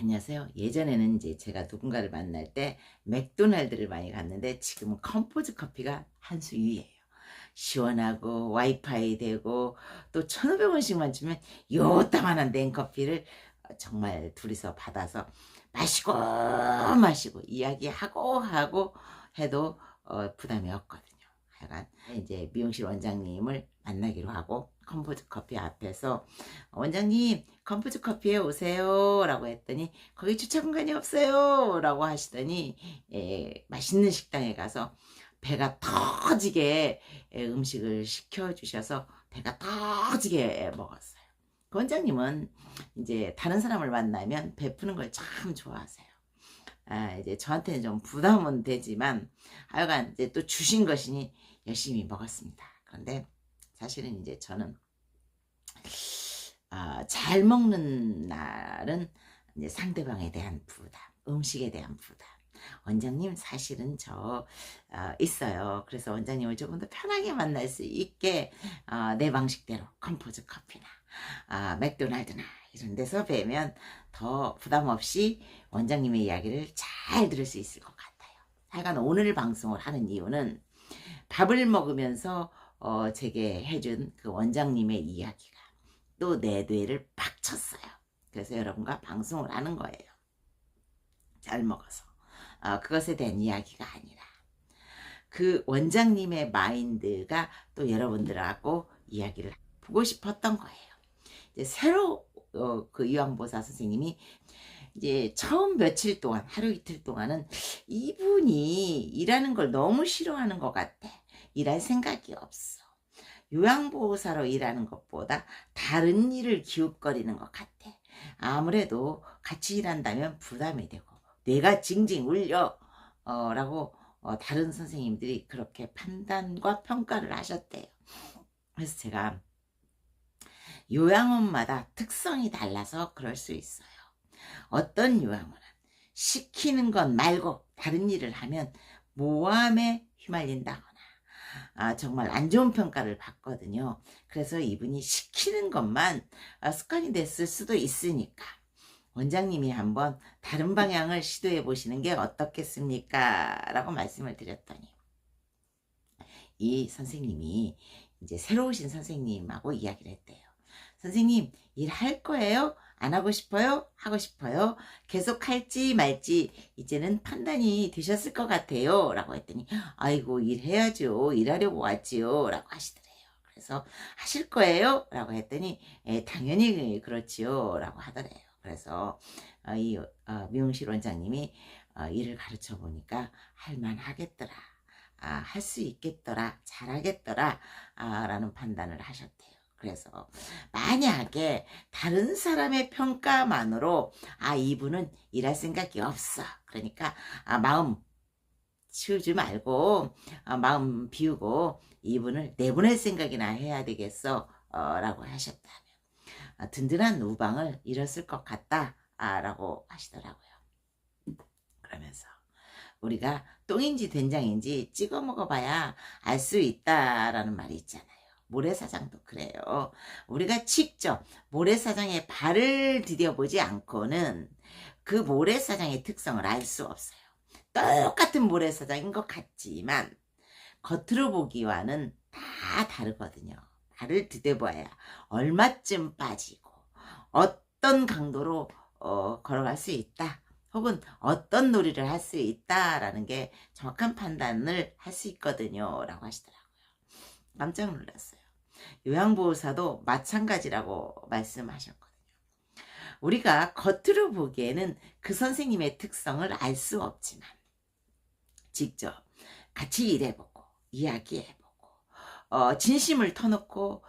안녕하세요. 예전에는 이제 제가 누군가를 만날 때 맥도날드를 많이 갔는데 지금은 컴포즈 커피가 한 수 위예요. 시원하고 와이파이 되고 또 1,500원씩만 주면 요따만한 냉커피를 정말 둘이서 받아서 마시고 마시고 이야기하고 하고 해도 부담이 없거든요. 하여간 이제 미용실 원장님을 만나기로 하고 컴포즈 커피 앞에서 원장님 컴포즈 커피에 오세요 라고 했더니 거기 주차 공간이 없어요 라고 하시더니 맛있는 식당에 가서 배가 터지게 음식을 시켜주셔서 배가 터지게 먹었어요. 그 원장님은 이제 다른 사람을 만나면 베푸는 걸 참 좋아하세요. 이제 저한테는 좀 부담은 되지만 하여간 이제 또 주신 것이니 열심히 먹었습니다. 그런데 사실은 이제 저는 잘 먹는 날은 이제 상대방에 대한 부담, 음식에 대한 부담. 원장님 사실은 저 있어요. 그래서 원장님을 조금 더 편하게 만날 수 있게 내 방식대로 컴포즈 커피나 맥도날드나 이런 데서 뵈면 더 부담 없이 원장님의 이야기를 잘 들을 수 있을 것 같아요. 하여간 오늘 방송을 하는 이유는 밥을 먹으면서 제게 해준 그 원장님의 이야기가 또 내 뇌를 팍 쳤어요. 그래서 여러분과 방송을 하는 거예요. 잘 먹어서. 그것에 대한 이야기가 아니라 그 원장님의 마인드가 또 여러분들하고 이야기를 보고 싶었던 거예요. 이제 새로 그 이황보사 선생님이 이제 처음 며칠 동안 하루 이틀 동안은 이분이 일하는 걸 너무 싫어하는 것 같아. 일할 생각이 없어. 요양보호사로 일하는 것보다 다른 일을 기웃거리는 것 같아. 아무래도 같이 일한다면 부담이 되고 뇌가 징징 울려 라고 다른 선생님들이 그렇게 판단과 평가를 하셨대요. 그래서 제가 요양원마다 특성이 달라서 그럴 수 있어요. 어떤 요양원은 시키는 것 말고 다른 일을 하면 모함에 휘말린다거나 정말 안 좋은 평가를 받거든요. 그래서 이분이 시키는 것만 습관이 됐을 수도 있으니까 원장님이 한번 다른 방향을 시도해 보시는 게 어떻겠습니까? 라고 말씀을 드렸더니 이 선생님이 이제 새로 오신 선생님하고 이야기를 했대요. 선생님 일할 거예요? 안 하고 싶어요? 하고 싶어요? 계속 할지 말지 이제는 판단이 되셨을 것 같아요 라고 했더니 아이고 일해야죠. 일하려고 왔지요 라고 하시더래요. 그래서 하실 거예요? 라고 했더니 당연히 그렇지요 라고 하더래요. 그래서 이 미용실 원장님이 일을 가르쳐 보니까 할만하겠더라. 할 수 있겠더라. 잘하겠더라. 라는 판단을 하셨대요. 그래서 만약에 다른 사람의 평가만으로 이분은 일할 생각이 없어. 그러니까 마음 치우지 말고 마음 비우고 이분을 내보낼 생각이나 해야 되겠어 라고 하셨다면 든든한 우방을 잃었을 것 같다 라고 하시더라고요. 그러면서 우리가 똥인지 된장인지 찍어 먹어봐야 알 수 있다라는 말이 있잖아요. 모래사장도 그래요. 우리가 직접 모래사장에 발을 디뎌보지 않고는 그 모래사장의 특성을 알 수 없어요. 똑같은 모래사장인 것 같지만 겉으로 보기와는 다 다르거든요. 발을 디뎌봐야 얼마쯤 빠지고 어떤 강도로 걸어갈 수 있다. 혹은 어떤 놀이를 할 수 있다라는 게 정확한 판단을 할 수 있거든요 라고 하시더라고요. 깜짝 놀랐어요. 요양보호사도 마찬가지라고 말씀하셨거든요. 우리가 겉으로 보기에는 그 선생님의 특성을 알 수 없지만 직접 같이 일해보고 이야기해보고 진심을 터놓고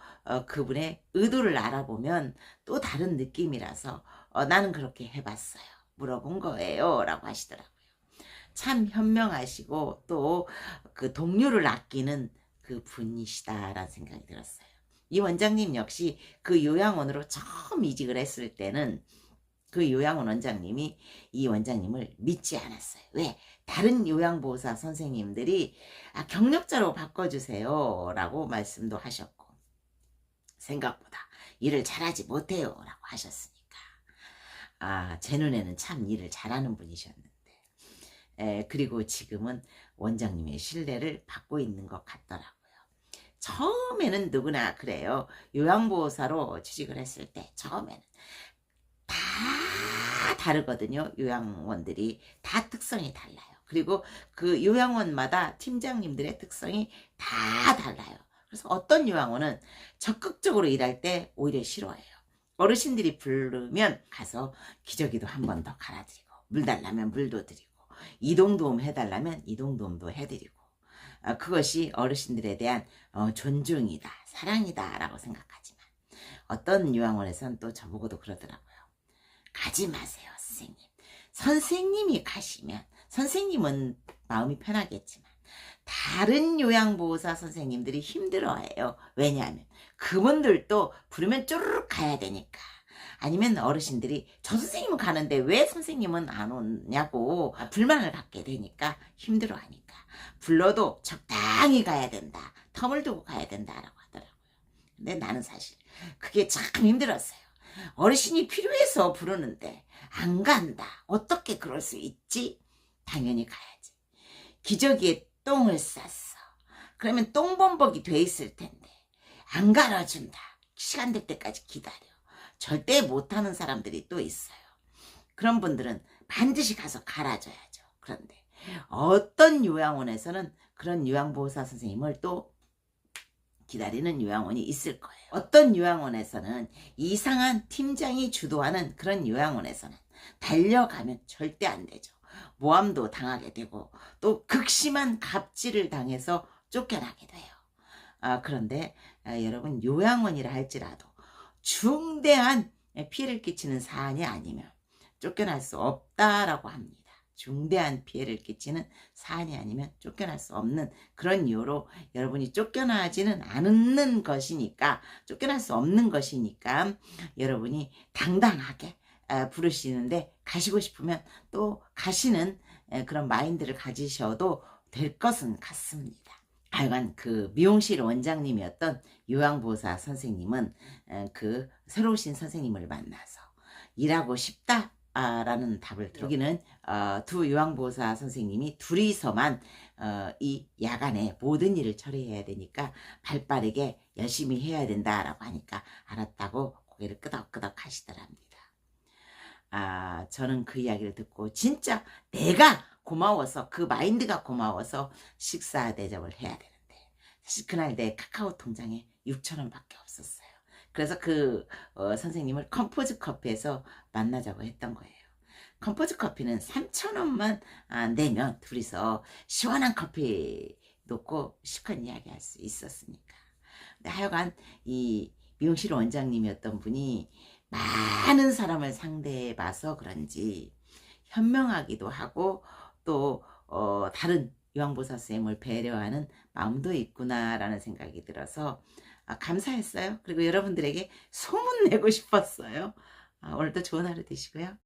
그분의 의도를 알아보면 또 다른 느낌이라서 나는 그렇게 해봤어요. 물어본 거예요 라고 하시더라고요. 참 현명하시고 또 그 동료를 아끼는 그 분이시다라는 생각이 들었어요. 이 원장님 역시 그 요양원으로 처음 이직을 했을 때는 그 요양원 원장님이 이 원장님을 믿지 않았어요. 왜? 다른 요양보호사 선생님들이 경력자로 바꿔주세요 라고 말씀도 하셨고 생각보다 일을 잘하지 못해요 라고 하셨으니까 제 눈에는 참 일을 잘하는 분이셨는데, 그리고 지금은 원장님의 신뢰를 받고 있는 것 같더라고요. 처음에는 누구나 그래요. 요양보호사로 취직을 했을 때 처음에는 다 다르거든요. 요양원들이 다 특성이 달라요. 그리고 그 요양원마다 팀장님들의 특성이 다 달라요. 그래서 어떤 요양원은 적극적으로 일할 때 오히려 싫어해요. 어르신들이 부르면 가서 기저귀도 한 번 더 갈아드리고, 물 달라면 물도 드리고, 이동도움 해달라면 이동도움도 해드리고, 그것이 어르신들에 대한 존중이다, 사랑이다 라고 생각하지만, 어떤 요양원에서는 또 저보고도 그러더라고요. 가지 마세요, 선생님. 선생님이 가시면, 선생님은 마음이 편하겠지만 다른 요양보호사 선생님들이 힘들어해요. 왜냐하면 그분들도 부르면 쪼르륵 가야 되니까. 아니면 어르신들이 저 선생님은 가는데 왜 선생님은 안 오냐고 불만을 갖게 되니까, 힘들어하니까 불러도 적당히 가야 된다, 텀을 두고 가야 된다라고 하더라고요. 근데 나는 사실 그게 참 힘들었어요. 어르신이 필요해서 부르는데 안 간다, 어떻게 그럴 수 있지? 당연히 가야지. 기저귀에 똥을 쌌어. 그러면 똥범벅이 돼 있을 텐데 안 갈아준다, 시간 될 때까지 기다려. 절대 못하는 사람들이 또 있어요. 그런 분들은 반드시 가서 갈아줘야죠. 그런데 어떤 요양원에서는 그런 요양보호사 선생님을 또 기다리는 요양원이 있을 거예요. 어떤 요양원에서는 이상한 팀장이 주도하는 그런 요양원에서는 달려가면 절대 안 되죠. 모함도 당하게 되고 또 극심한 갑질을 당해서 쫓겨나게 돼요. 그런데 여러분, 요양원이라 할지라도 중대한 피해를 끼치는 사안이 아니면 쫓겨날 수 없다라고 합니다. 중대한 피해를 끼치는 사안이 아니면 쫓겨날 수 없는 그런 이유로 여러분이 쫓겨나지는 않는 것이니까, 쫓겨날 수 없는 것이니까 여러분이 당당하게 부르시는데 가시고 싶으면 또 가시는 그런 마인드를 가지셔도 될 것은 같습니다. 하여간 그 미용실 원장님이었던 요양보호사 선생님은 그 새로 오신 선생님을 만나서 일하고 싶다 라는 답을 들어. 여기는 두 요양보호사 선생님이 둘이서만 이 야간에 모든 일을 처리해야 되니까 발빠르게 열심히 해야 된다라고 하니까 알았다고 고개를 끄덕끄덕 하시더랍니다. 저는 그 이야기를 듣고 진짜 내가 고마워서, 그 마인드가 고마워서 식사 대접을 해야 되는데, 사실 그날 내 카카오 통장에 6,000원밖에 없었어요. 그래서 그 선생님을 컴포즈 커피에서 만나자고 했던 거예요. 컴포즈 커피는 3,000원만 내면 둘이서 시원한 커피 놓고 시컷 이야기할 수 있었으니까. 근데 하여간 이 미용실 원장님이었던 분이 많은 사람을 상대해 봐서 그런지 현명하기도 하고 또 다른 요양보호사 선생님을 배려하는 마음도 있구나라는 생각이 들어서 감사했어요. 그리고 여러분들에게 소문내고 싶었어요. 오늘도 좋은 하루 되시고요.